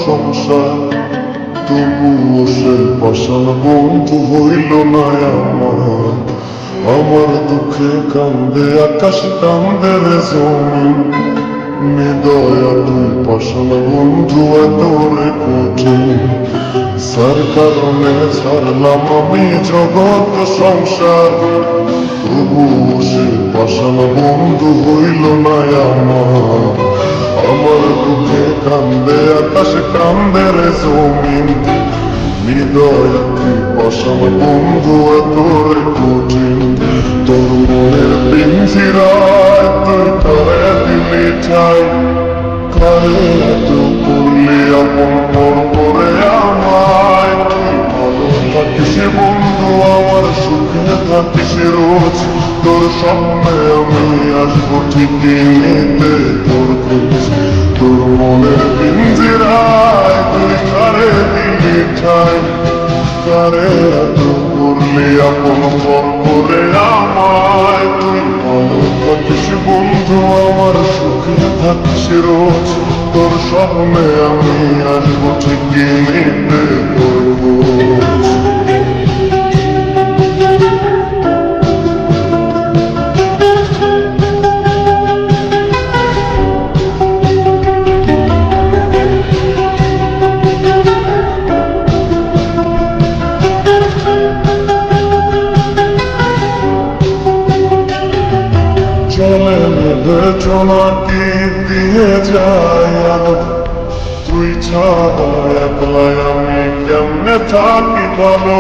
সংসার, তবুও সে পাষাণ বন্ধু হইল না আমার। আমার দুঃখে কান্দে আকাশ, কান্দে রে জমিন, নিদয়া তুই পাষাণ বন্ধু এত রে কঠিন। যার কারণে ছাড়লাম আমি জগৎ সংসার, তবুও সে পাষাণ বন্ধু হইল না আমার। আমার দুঃখে কান্দে আকাশ, কান্দে রে জমিন, হৃদয় তুই পাষাণ বন্ধু এত রে কঠিন। তোর মনের পিঞ্জিরায় তুই কারে দিলি ঠাই, কারে এত করলি আপন পর করে আমায়। তুই ভালো থাকিস বন্ধু আমার, সুখে থাকিস রোজ, তোর সামনে আমি আসবো ঠিকই নিতে তোর খোঁজ। তোর মনের পিঞ্জিরায় তুই কারে দিলি ঠাই, কারে এত করলি আপন পর করে আমায়। তুই ভালো থাকিস বন্ধু আমার, সুখে থাকিস রোজ, তোর সামনে আমি আসবো ঠিকই নিতে তোর খোঁজ। চলে নেবে চলাটি দিয়ে যায় আলো, তুই ছাড়া একলাই আমি কেমনে থাকি ভালো।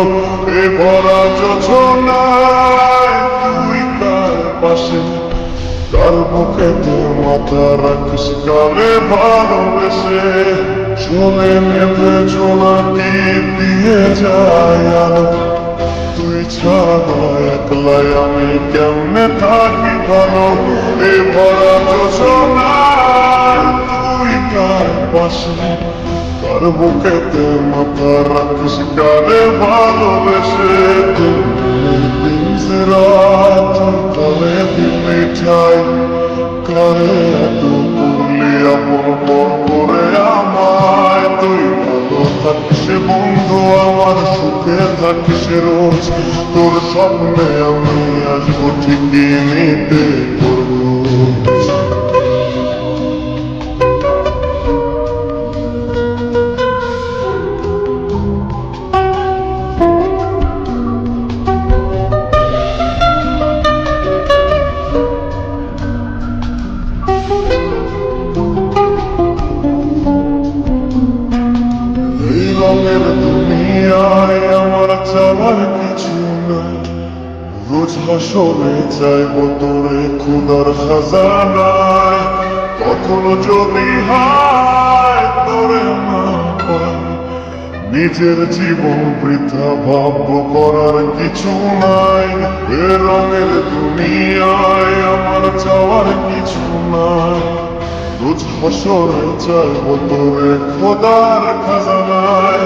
এ ভরা যোছনায় তুই কার পাশে, কার বুকেতে মাথা রাখিস কারে ভালোবেসে। চলে নেবে চলাটি দিয়ে যায় আলো, তুই ছাড়া একলাই আমি কেমনে থাকি ভালো। এ ভরা যোছনায় তুই কার পাশে, কার বুকেতে মাথা রাখিস কারে ভালোবেসে। পিঞ্জিরায় তুই কারে দিলি ঠাই, কারে এত করলি আপন পর করে আমায়। তুই ভালো থাকিস বন্ধু আমার, সুখে থাকিস রোজ, তোর সামনে আমি আসবো ঠিকই নিতে তোর খোঁজ। এই রঙের দুনিয়ায় আমার চাওয়ার কিছু নাই, রোজ হাসরে চাইবো তোরে খুদার খাজানায়। কখনো যদি হায় তোরে না পাই, নিজের জীবন বৃথা ভাববো করার কিছু নাই। এ রঙের দুনিয়ায় আমার চাওয়ার কিছু নাই, রোজ হাসরে চাইবো তোরে খোদার খাজানায়।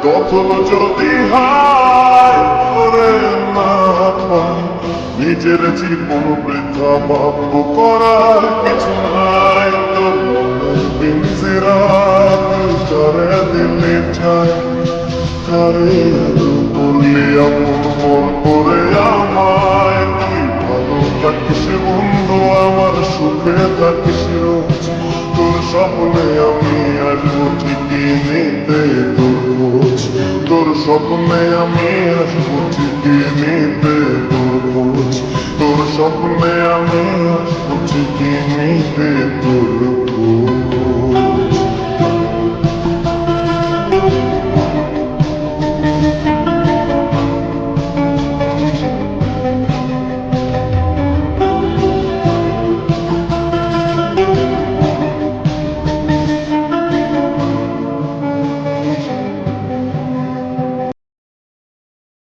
কখনো যদি হায় তোরে না পাই, নিজের জীবন বৃথা ভাববো করার কিছু নাই। তোর মনের পিঞ্জিরায় তুই কারে দিলি ঠাই, কারে এত করলি আপন পর করে আমায়। তুই ভালো থাকিস বন্ধু আমার, সুখে থাকিস রোজ, তোর স্বপ্নে আমি আসবো ঠিকই নিতে তোর খোঁজ। তোর স্বপ্নে আমি আসবো ঠিকই নিতে তোর খোঁজ। তোর স্বপ্নে আমি আসবো ঠিকই নিতে তোর খোঁজ।